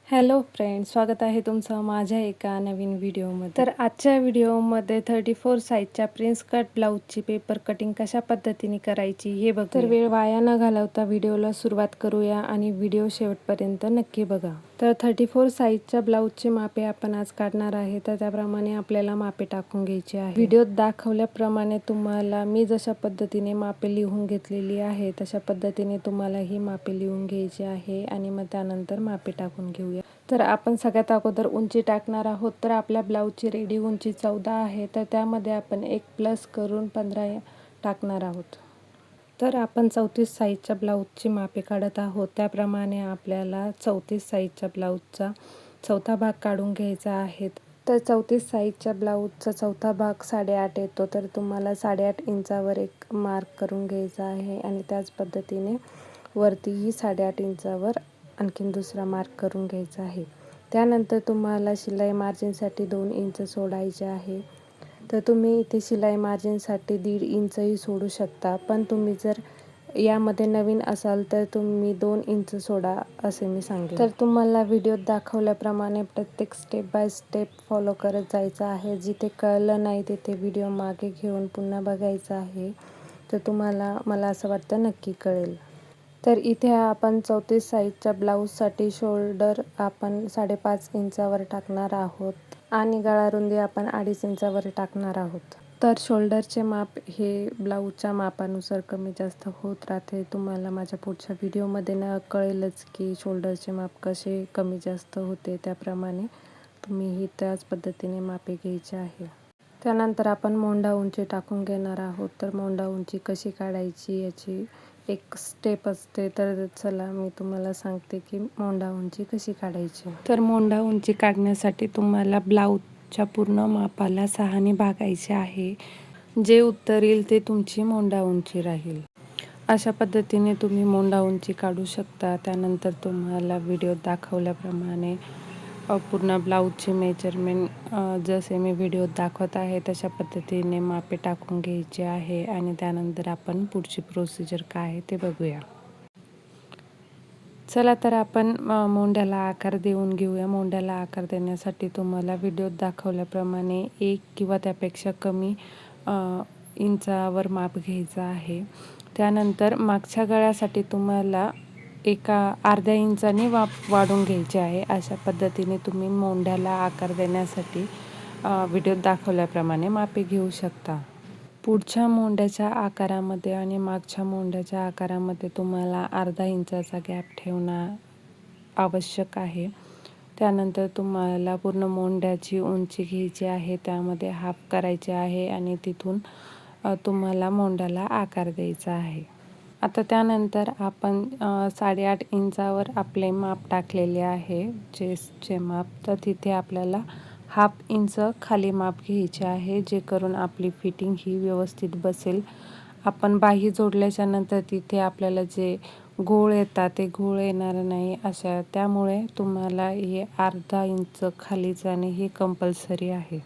Hello friends, स्वागत आहे तुमचं माझ्या एका नवीन व्हिडिओमध्ये. तर आजच्या व्हिडिओमध्ये 34 साईजच्या प्रिन्स कट ब्लाऊजची पेपर कटिंग कशा पद्धतीने करायची हे बघूया. तर वेळ वाया न घालवता व्हिडिओला सुरुवात करूया आणि व्हिडिओ शेवटपर्यंत नक्की बघा. तर 34 साईजच्या ब्लाऊजची मापे आपण आज काढणार आहे. तर त्याप्रमाणे आपल्याला मापे टाकून घ्यायची आहे. व्हिडिओत दाखवल्याप्रमाणे तुम्हाला मी जशा पद्धतीने मापे लिहून घेतलेली आहे तशा पद्धतीने तुम्हाला ही मापे लिहून घ्यायची आहे आणि मग त्यानंतर मापे टाकून घेऊया. तर आपण सगळ्यात अगोदर उंची टाकणार आहोत. तर आपल्या ब्लाऊजची रेडी उंची 14 आहे. तर त्यामध्ये आपण एक प्लस करून 15 टाकणार आहोत. तर आपण 34 साईजच्या ब्लाऊजची मापे काढत आहोत. त्याप्रमाणे आपल्याला 34 साईजच्या ब्लाऊजचा चौथा भाग काढून घ्यायचा आहे. तर 34 साईजच्या ब्लाऊजचा चौथा भाग 8.5 येतो. तर तुम्हाला 8.5 इंचावर एक मार्क करून घ्यायचा आहे आणि त्याच पद्धतीने वरतीही 8.5 इंचावर आणखीन दुसरा मार्क करून घ्यायचा आहे. त्यानंतर तुम्हाला शिलाई मार्जिनसाठी 2 इंच सोडायचे आहे. तर तुम्ही इथे शिलाई मार्जिनसाठी 1.5 इंचही सोडू शकता, पण तुम्ही जर यामध्ये नवीन असाल तर तुम्ही 2 इंच सोडा असे मी सांगेन. तर तुम्हाला व्हिडिओत दाखवल्याप्रमाणे प्रत्येक स्टेप बाय स्टेप फॉलो करत जायचं आहे. जिथे कळलं नाही तिथे व्हिडिओ मागे घेऊन पुन्हा बघायचं आहे. तर तुम्हाला मला असं वाटतं नक्की कळेल. तर इथे आपण 34 साईजच्या ब्लाऊजसाठी शोल्डर आपण 5.5 इंचावर टाकणार आहोत आणि गळा रुंदी आपण 2.5 इंचावर टाकणार आहोत. तर शोल्डरचे माप हे ब्लाऊजच्या मापानुसार कमी जास्त होत राहते. तुम्हाला माझ्या पुढच्या व्हिडिओमध्ये कळेलच की शोल्डरचे माप कसे कमी जास्त होते. त्याप्रमाणे तुम्हीही त्याच पद्धतीने मापे घ्यायची आहे. त्यानंतर आपण मोंढा उंची टाकून घेणार आहोत. तर मोंढा उंची कशी काढायची याची एक स्टेप असते. तर चला मी तुम्हाला सांगते की मोंढा उंची कशी काढायची. तर मोंढा उंची काढण्यासाठी तुम्हाला ब्लाऊजच्या पूर्ण मापाला 6ने भागायचे आहे. जे उत्तर येईल ते तुमची मोंढा उंची राहील. अशा पद्धतीने तुम्ही मोंढा उंची काढू शकता. त्यानंतर तुम्हाला व्हिडिओत दाखवल्याप्रमाणे पूर्ण ब्लाऊजचे मेजरमेंट जसे मी व्हिडिओत दाखवत आहे तशा पद्धतीने मापे टाकून घ्यायचे आहे आणि त्यानंतर आपण पुढची प्रोसिजर काय आहे ते बघूया. चला तर आपण मोंढ्याला आकार देऊन घेऊया. मोंढ्याला आकार देण्यासाठी तुम्हाला व्हिडिओत दाखवल्याप्रमाणे 1 किंवा त्यापेक्षा कमी इंचावर माप घ्यायचं आहे. त्यानंतर मागच्या गळ्यासाठी तुम्हाला अर्ध्या इंचाने वाढून घ्यायचे आहे. अशा पद्धतीने तुम्ही मोंढ्याला आकार देण्यासाठी व्हिडिओत दाखवल्याप्रमाणे मापे घेऊ शकता. पुढच्या मोंढ्याच्या आकारामध्ये आणि मागच्या मोंढ्याच्या आकारामध्ये तुम्हाला अर्धा इंचाचा गॅप ठेवणं आवश्यक आहे. त्यानंतर तुम्हाला पूर्ण मोंढ्याची उंची घ्यायची आहे. त्यामध्ये हाफ करायचे आहे आणि तिथून तुम्हाला मोंढ्याला आकार द्यायचा आहे. आता त्यानंतर आपण 8.5 इंचावर आपले माप टाकलेले आहे चेस्टचे माप. तर तिथे आपल्याला 1/2 इंच खाली माप घ्यायचे आहे, जे करून आपली फिटिंग ही व्यवस्थित बसेल. आपण बाही जोडल्याच्या नंतर तिथे आपल्याला जे घोळ येतात ते घोळ येणार नाही त्यामुळे तुम्हाला हे अर्धा इंच खाली जाणे हे कंपल्सरी आहे.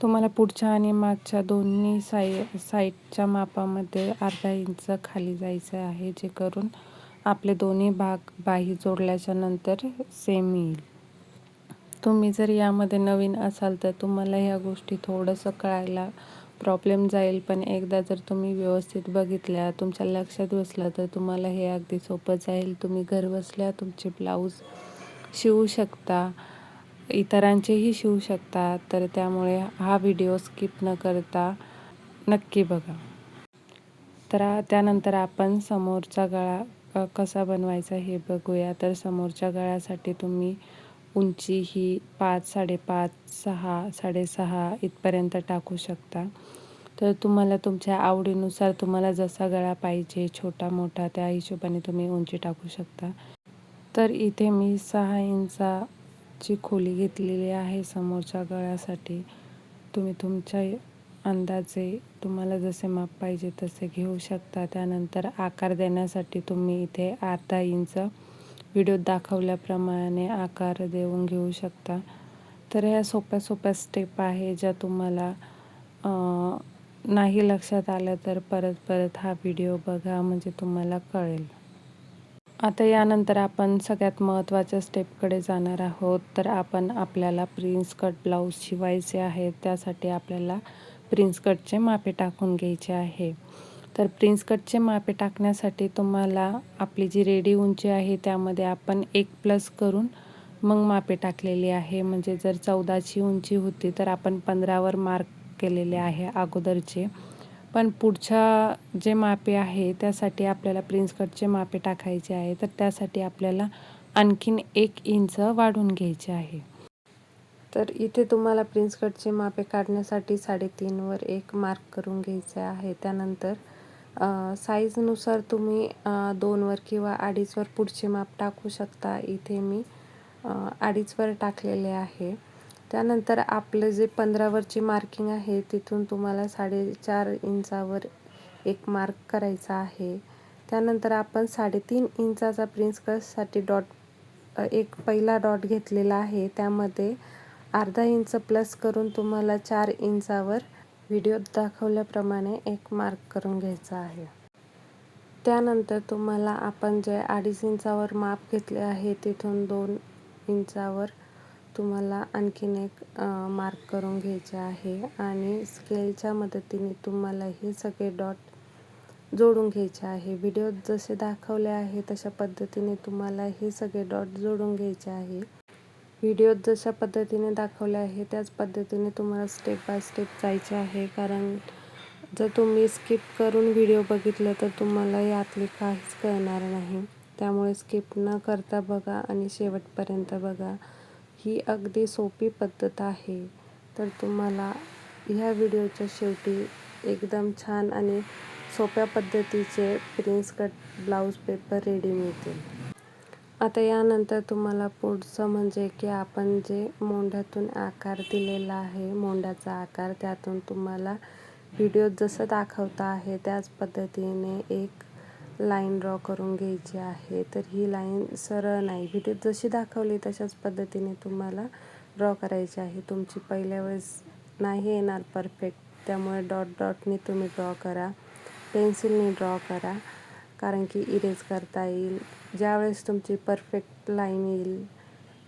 तुम्हाला पुढच्या आणि मागच्या दोन्ही साईडच्या मापामध्ये अर्धा इंच खाली जायचं आहे, जे करून आपले दोन्ही भाग बाही जोडल्याच्या नंतर सेम येईल. तुम्ही जर यामध्ये नवीन असाल तर तुम्हाला ह्या गोष्टी थोडंसं कळायला प्रॉब्लेम जाईल, पण एकदा जर तुम्ही व्यवस्थित बघितल्या, तुमच्या लक्षात बसलं तर तुम्हाला हे अगदी सोपं जाईल. तुम्ही घरबसल्या तुमचे ब्लाऊज शिवू शकता, इतरांचेही शिवू शकता. तर त्यामुळे हा व्हिडिओ स्किप न करता नक्की बघा. तर त्यानंतर आपण समोरचा गळा कसा बनवायचा हे बघूया. तर समोरच्या गळ्यासाठी तुम्ही उंची ही 5, 5.5, 6, 6.5 इथपर्यंत टाकू शकता. तर तुम्हाला तुमच्या आवडीनुसार तुम्हाला जसा गळा पाहिजे छोटा मोठा त्या हिशोबाने तुम्ही उंची टाकू शकता. तर इथे मी 6 इंचाची खोली घेतलेली आहे समोरच्या गळ्यासाठी. तुम्ही तुमच्या अंदाजे तुम्हाला जसे माप पाहिजे तसे घेऊ शकता. त्यानंतर आकार देण्यासाठी तुम्ही इथे अर्धा इंच व्हिडिओत दाखवल्याप्रमाणे आकार देऊन घेऊ शकता. तर ह्या सोप्या सोप्या स्टेप आहे ज्या तुम्हाला नाही लक्षात आलं तर परत हा व्हिडिओ बघा, म्हणजे तुम्हाला कळेल. आता यानंतर आपण सगळ्यात महत्त्वाच्या स्टेपकडे जाणार आहोत. तर आपल्याला प्रिन्स कट ब्लाऊज शिवायचे आहे. त्यासाठी आपल्याला प्रिन्स कटचे मापे टाकून घ्यायचे आहे. तर प्रिन्स कटचे मापे टाकण्यासाठी तुम्हाला आपली जी रेडी उंची आहे त्यामध्ये आपण 1+ करून मग मापे टाकलेली आहे. म्हणजे जर 14ची उंची होती तर आपण 15वर मार्क केलेले आहे अगोदरचे. पण पुढच्या जे मापे आहे त्यासाठी आपल्याला प्रिन्स कटचे मापे टाकायचे आहे. तर त्यासाठी आपल्याला आणखीन 1 इंच वाढवून घ्यायचे आहे. तर इथे तुम्हाला प्रिन्स कटचे मापे काढण्यासाठी 3.5वर 1 मार्क करून घ्यायचे आहे. त्यानंतर साईजनुसार तुम्ही 2वर किंवा 2.5वर पुढचे माप टाकू शकता. इथे मी 2.5वर टाकलेले आहे. त्यानंतर आपलं जे 15वरची मार्किंग आहे तिथून तुम्हाला 4.5 इंचावर 1 मार्क करायचा आहे. त्यानंतर आपण 3.5 इंचाचा प्रिन्स कटसाठी एक पहिला डॉट घेतलेला आहे. त्यामध्ये अर्धा इंच प्लस करून तुम्हाला 4 इंचावर व्हिडिओत दाखवल्याप्रमाणे 1 मार्क करून घ्यायचा आहे. त्यानंतर तुम्हाला आपण जे 2.5 इंचावर माप घेतले आहे तिथून 2 इंचावर तुम्हाला आणखीन 1 मार्क करून घ्यायचे आहे आणि स्केलच्या मदतीने तुम्हाला हे सगळे डॉट जोडून घ्यायचे आहे. व्हिडिओत जसे दाखवले आहे तशा पद्धतीने तुम्हाला हे सगळे डॉट जोडून घ्यायचे आहे. व्हिडिओत जशा पद्धतीने दाखवले आहे त्याच पद्धतीने तुम्हाला स्टेप बाय स्टेप जायचे आहे. कारण जर तुम्ही स्किप करून व्हिडिओ बघितलं तर तुम्हाला यातले काहीच कळणार नाही. त्यामुळे स्किप न करता बघा आणि शेवटपर्यंत बघा. ही अगदी सोपी पद्धत आहे. तर तुम्हाला ह्या व्हिडिओच्या शेवटी एकदम छान आणि सोप्या पद्धतीचे prince cut blouse paper ready मिळतील. आता यानंतर तुम्हाला पुढचं म्हणजे की आपण जे मोंढ्यातून आकार दिलेला आहे, मोंढ्याचा आकार, त्यातून तुम्हाला व्हिडिओत जसं दाखवता आहे त्याच पद्धतीने एक लाईन ड्रॉ करून घ्यायची आहे. तर ही लाईन सरळ नाही, व्हिडिओत जशी दाखवली तशाच पद्धतीने तुम्हाला ड्रॉ करायची आहे. तुमची पहिल्या वेळेस नाही येणार परफेक्ट, त्यामुळे डॉटने तुम्ही ड्रॉ करा, पेन्सिलने ड्रॉ करा, कारण की इरेज करता येईल. ज्यावेळेस तुमची परफेक्ट लाईन येईल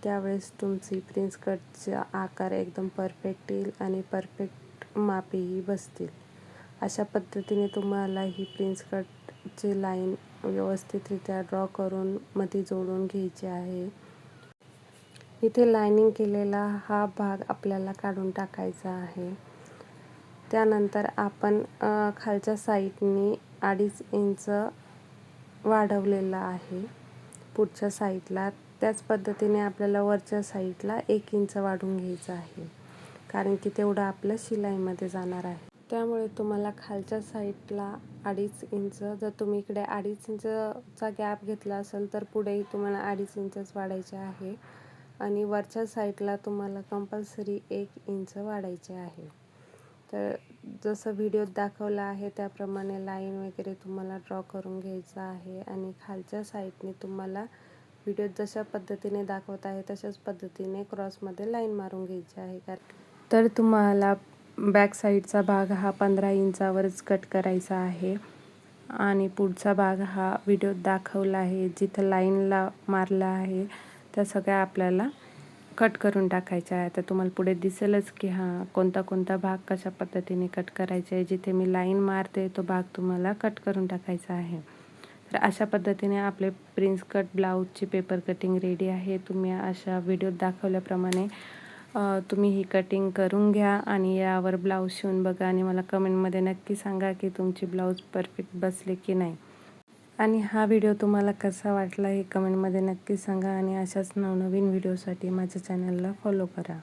त्यावेळेस तुमची प्रिन्स कटचा आकार एकदम परफेक्ट येईल आणि परफेक्ट मापेही बसतील. अशा पद्धतीने तुम्हाला ही प्रिन्स कटची लाईन व्यवस्थितरित्या ड्रॉ करून मध्ये जोडून घ्यायची आहे. इथे लायनिंग केलेला हा भाग आपल्याला काढून टाकायचा आहे. त्यानंतर आपण खालच्या साईडने 2.5 इंच वाढवलेला आहे पुढच्या साईडला. त्याच पद्धतीने आपल्याला वरच्या साईडला 1 इंच वाढवून घ्यायचं आहे, कारण की तेवढं आपलं शिलाईमध्ये जाणार आहे. त्यामुळे तुम्हाला खालच्या साईडला 2.5 इंच, जर तुम्ही इकडे 2.5 इंचचा गॅप घेतला असेल तर पुढेही तुम्हाला 2.5 इंचच वाढायचे आहे आणि वरच्या साईडला तुम्हाला कंपल्सरी 1 इंच वाढायचे आहे. तर जसं व्हिडिओत दाखवलं आहे त्याप्रमाणे लाईन वगैरे तुम्हाला ड्रॉ करून घ्यायचं आहे आणि खालच्या साईडने तुम्हाला व्हिडिओत जशा पद्धतीने दाखवत आहे तशाच पद्धतीने क्रॉसमध्ये लाईन मारून घ्यायची आहे. तर तुम्हाला बॅक साईडचा भाग हा 15 इंचावरच कट करायचा आहे आणि पुढचा भाग हा व्हिडिओत दाखवला आहे जिथं लाईनला मारला आहे त्या सगळ्या आपल्याला कट करून टाकायच्या आहे. तर तुम्हाला पुढे दिसेलच की कोणता भाग कशा पद्धतीने कट करायचा आहे. जिथे मी लाईन मारते तो भाग तुम्हाला कट करून टाकायचा आहे. तर अशा पद्धतीने आपले प्रिन्स कट ब्लाऊजची पेपर कटिंग रेडी आहे. तुम्ही अशा व्हिडिओत दाखवल्याप्रमाणे तुम्ही ही कटिंग करून घ्या आणि यावर ब्लाऊज शिवून बघा आणि मला कमेंटमध्ये नक्की सांगा की तुमची ब्लाऊज परफेक्ट बसले की नाही. आणि हा व्हिडिओ तुम्हाला कसा वाटला हे कमेंटमध्ये नक्की सांगा आणि अशाच नवनवीन व्हिडिओसाठी माझ्या चॅनलला फॉलो करा.